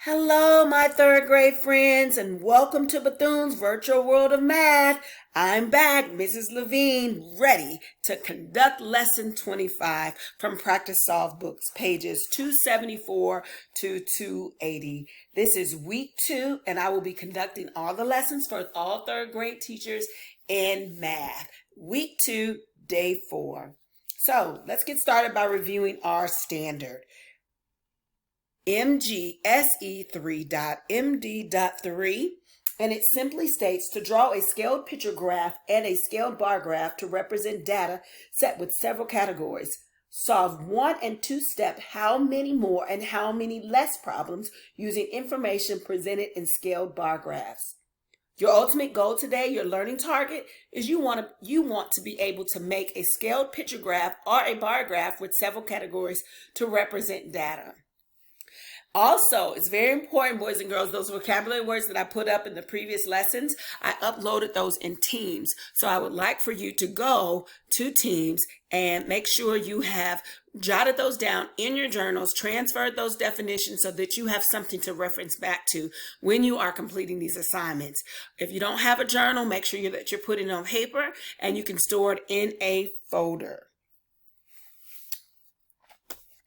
Hello, my third grade friends, and welcome to Bethune's Virtual World of Math. I'm back, Mrs. Levine, ready to conduct Lesson 25 from Practice Solve Books, pages 274 to 280. This is week 2, and I will be conducting all the lessons for all third grade teachers in math. Week 2, day 4. So let's get started by reviewing our standard. MGSE 3.MD.3, and it simply states to draw a scaled picture graph and a scaled bar graph to represent data set with several categories. Solve 1 and 2 step how many more and how many less problems using information presented in scaled bar graphs. Your ultimate goal today, your learning target, is you want to be able to make a scaled picture graph or a bar graph with several categories to represent data. Also, it's very important, boys and girls, those vocabulary words that I put up in the previous lessons, I uploaded those in Teams. So I would like for you to go to Teams and make sure you have jotted those down in your journals, transferred those definitions so that you have something to reference back to when you are completing these assignments. If you don't have a journal, make sure that you're putting it on paper and you can store it in a folder.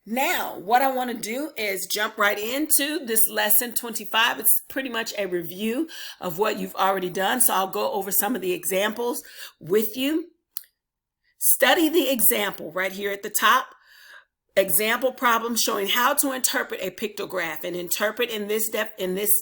Now, what I want to do is jump right into this lesson 25. It's pretty much a review of what you've already done. So I'll go over some of the examples with you. Study the example right here at the top. Example problem showing how to interpret a pictograph. And interpret in this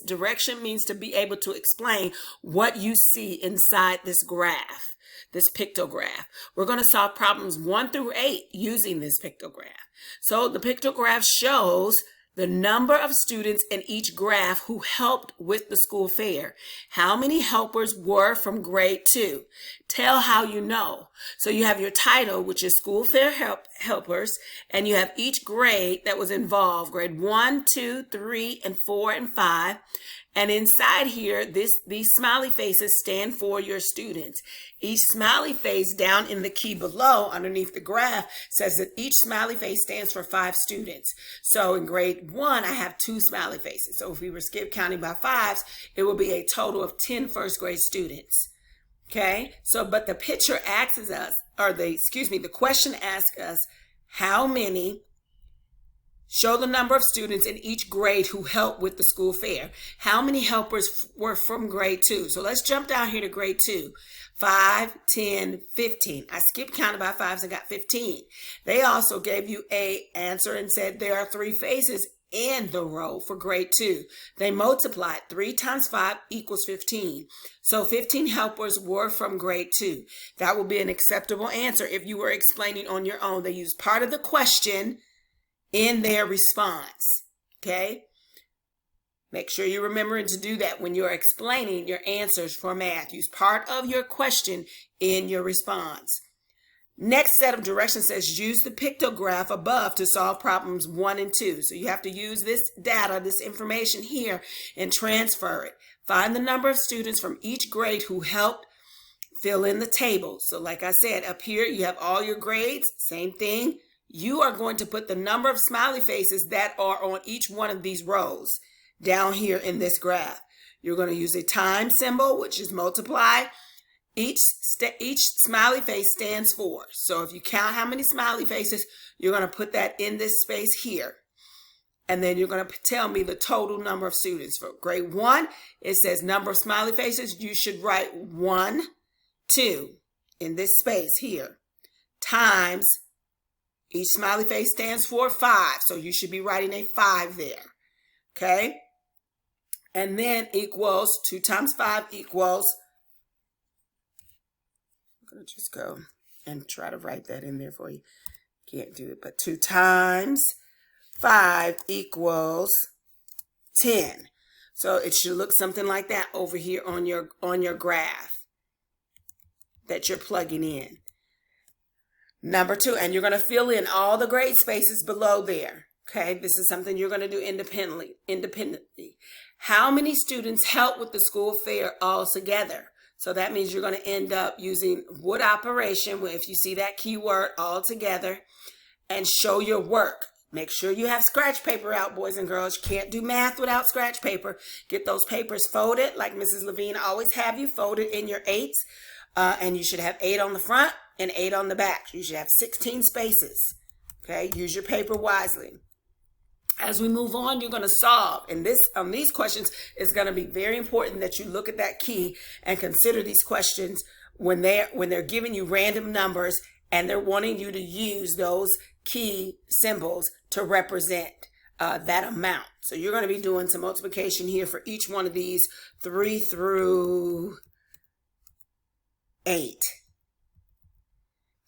direction means to be able to explain what you see inside this graph, this pictograph. We're going to solve problems 1 through 8 using this pictograph. So the pictograph shows the number of students in each graph who helped with the school fair. How many helpers were from grade 2? Tell how you know. So you have your title, which is school fair helpers, and you have each grade that was involved, grade 1, 2, 3, and 4, and 5. And inside here, these smiley faces stand for your students. Each smiley face down in the key below, underneath the graph, says that each smiley face stands for 5 students. So in grade 1, I have 2 smiley faces. So if we were counting by 5s, it will be a total of 10 first grade students. Okay, so but the picture asks us, the question asks us how many. Show the number of students in each grade who helped with the school fair. How many helpers were from grade 2? So let's jump down here to grade 2. 5, 10, 15. I skipped counting by 5s and got 15. They also gave you an answer and said there are 3 faces in the row for grade 2. They multiplied 3 times 5 equals 15. So 15 helpers were from grade 2. That will be an acceptable answer if you were explaining on your own. They used part of the question in their response. Okay? Make sure you're remembering to do that when you're explaining your answers for math. Use part of your question in your response. Next set of directions says use the pictograph above to solve problems 1 and 2. So you have to use this data, this information here, and transfer it. Find the number of students from each grade who helped fill in the table. So like I said, up here you have all your grades, same thing. You are going to put the number of smiley faces that are on each one of these rows down here in this graph. You're going to use a time symbol, which is multiply. Each smiley face stands for. So if you count how many smiley faces, you're going to put that in this space here. And then you're going to tell me the total number of students. For grade 1, it says number of smiley faces. You should write 1, 2 in this space here times. Each smiley face stands for 5, so you should be writing a 5 there, okay? And then equals 2 times 5 equals, I'm going to just go and try to write that in there for you. Can't do it, but 2 times 5 equals 10. So it should look something like that over here on your graph that you're plugging in. Number 2, and you're going to fill in all the grade spaces below there. Okay, this is something you're going to do independently. How many students help with the school fair all together? So that means you're going to end up using would operation, where if you see that keyword all together, and show your work. Make sure you have scratch paper out, boys and girls. You can't do math without scratch paper. Get those papers folded like Mrs. Levine always have you, folded in your eights. And you should have 8 on the front and 8 on the back. You should have 16 spaces. Okay, use your paper wisely. As we move on, you're going to solve. And these questions is going to be very important that you look at that key and consider these questions when they're giving you random numbers and they're wanting you to use those key symbols to represent that amount. So you're going to be doing some multiplication here for each one of these 3 through 8.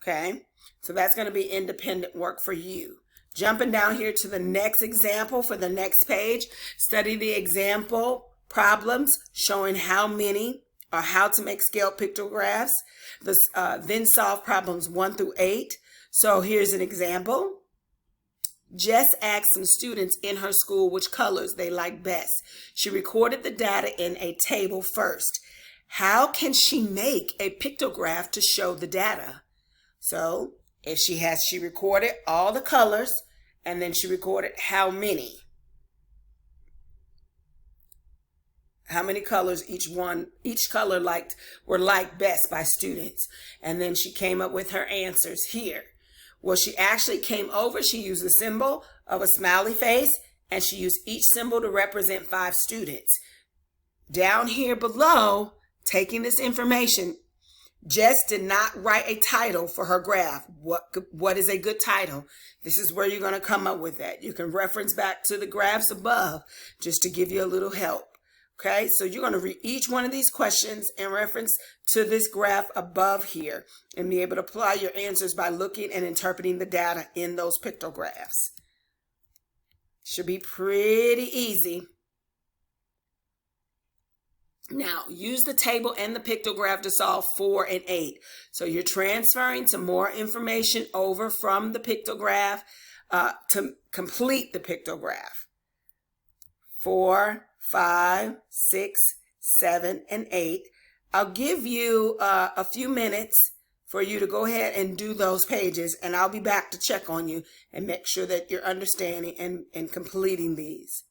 Okay, so that's going to be independent work for you. Jumping down here to the next example for the next page, study the example problems showing how many or how to make scaled pictographs. Then solve problems 1 through 8. So here's an example. Jess asked some students in her school which colors they like best. She recorded the data in a table first. How can she make a pictograph to show the data? So if she recorded all the colors and then she recorded how many colors each color were liked best by students. And then she came up with her answers here. Well, she actually she used the symbol of a smiley face and she used each symbol to represent 5 students. Down here below, taking this information, Jess did not write a title for her graph. What is a good title? This is where you're going to come up with that. You can reference back to the graphs above just to give you a little help. Okay, so you're going to read each one of these questions in reference to this graph above here and be able to apply your answers by looking and interpreting the data in those pictographs. Should be pretty easy. Now, use the table and the pictograph to solve 4 and 8. So you're transferring some more information over from the pictograph to complete the pictograph. 4, 5, 6, 7, and 8. I'll give you a few minutes for you to go ahead and do those pages, and I'll be back to check on you and make sure that you're understanding and completing these.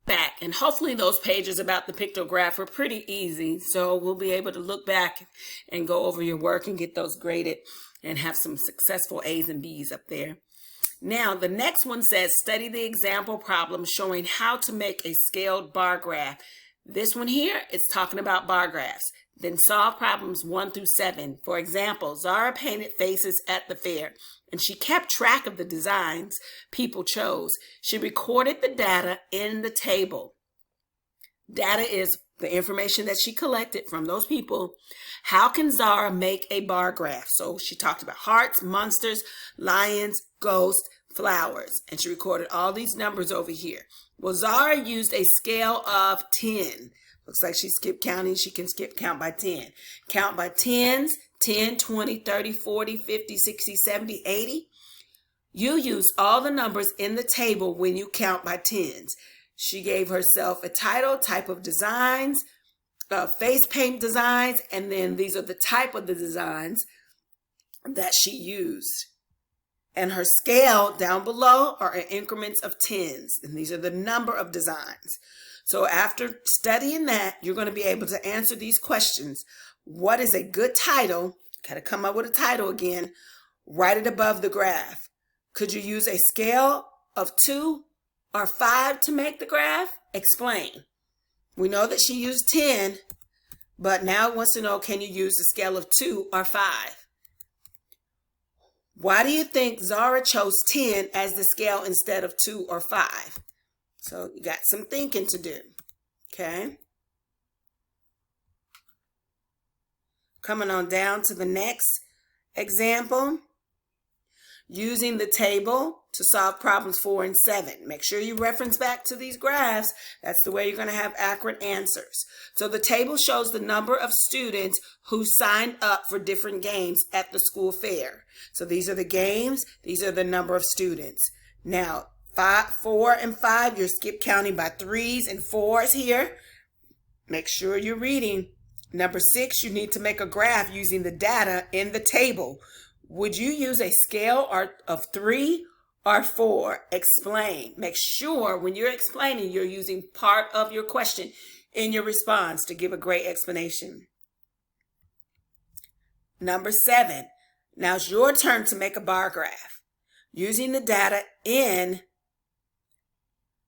Back, and hopefully those pages about the pictograph were pretty easy, so we'll be able to look back and go over your work and get those graded and have some successful A's and B's up there. Now, the next one says, study the example problem showing how to make a scaled bar graph. This one here is talking about bar graphs. Then solve problems 1 through 7. For example, Zara painted faces at the fair, and she kept track of the designs people chose. She recorded the data in the table. Data is the information that she collected from those people. How can Zara make a bar graph? So she talked about hearts, monsters, lions, ghosts, flowers, and she recorded all these numbers over here. Well, Zara used a scale of 10. Looks like she skipped counting. She can skip count by 10. Count by tens, 10, 20, 30, 40, 50, 60, 70, 80. You use all the numbers in the table when you count by tens. She gave herself a title, type of designs, face paint designs, and then these are the type of the designs that she used. And her scale down below are in increments of tens, and these are the number of designs. So after studying that, you're going to be able to answer these questions. What is a good title? Got to come up with a title again. Write it above the graph. Could you use a scale of 2 or 5 to make the graph? Explain. We know that she used 10, but now it wants to know, can you use a scale of 2 or 5? Why do you think Zara chose 10 as the scale instead of 2 or 5? So you got some thinking to do, okay? Coming on down to the next example. Using the table to solve problems 4 and 7. Make sure you reference back to these graphs. That's the way you're going to have accurate answers. So the table shows the number of students who signed up for different games at the school fair. So these are the games. These are the number of students. Now, 4 and 5, you're skip counting by 3s and 4s here. Make sure you're reading. Number 6, you need to make a graph using the data in the table. Would you use a scale of 3 or 4? Explain. Make sure when you're explaining, you're using part of your question in your response to give a great explanation. Number 7. Now it's your turn to make a bar graph using the data in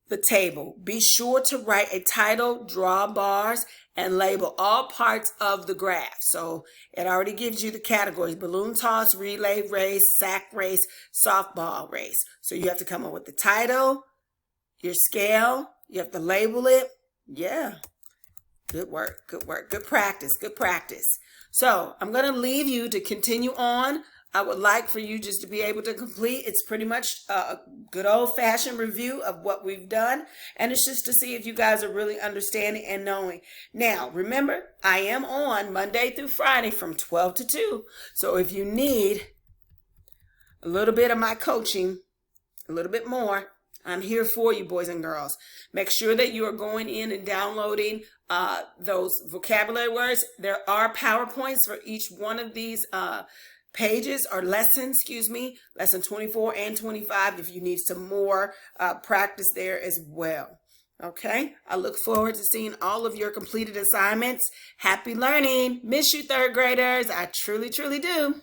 the table. Be sure to write a title, draw bars, and label all parts of the graph. So it already gives you the categories: balloon toss, relay race, sack race, softball race. So you have to come up with the title, your scale, you have to label it. Yeah, good work, good work, good practice, good practice. So I'm going to leave you to continue on. I would like for you just to be able to complete. It's pretty much a good old-fashioned review of what we've done. And it's just to see if you guys are really understanding and knowing. Now, remember, I am on Monday through Friday from 12 to 2. So if you need a little bit of my coaching, a little bit more, I'm here for you, boys and girls. Make sure that you are going in and downloading those vocabulary words. There are PowerPoints for each one of these pages or lessons, lesson 24 and 25 if you need some more practice there as well. Okay, I look forward to seeing all of your completed assignments. Happy learning. Miss you, third graders. I truly, truly do.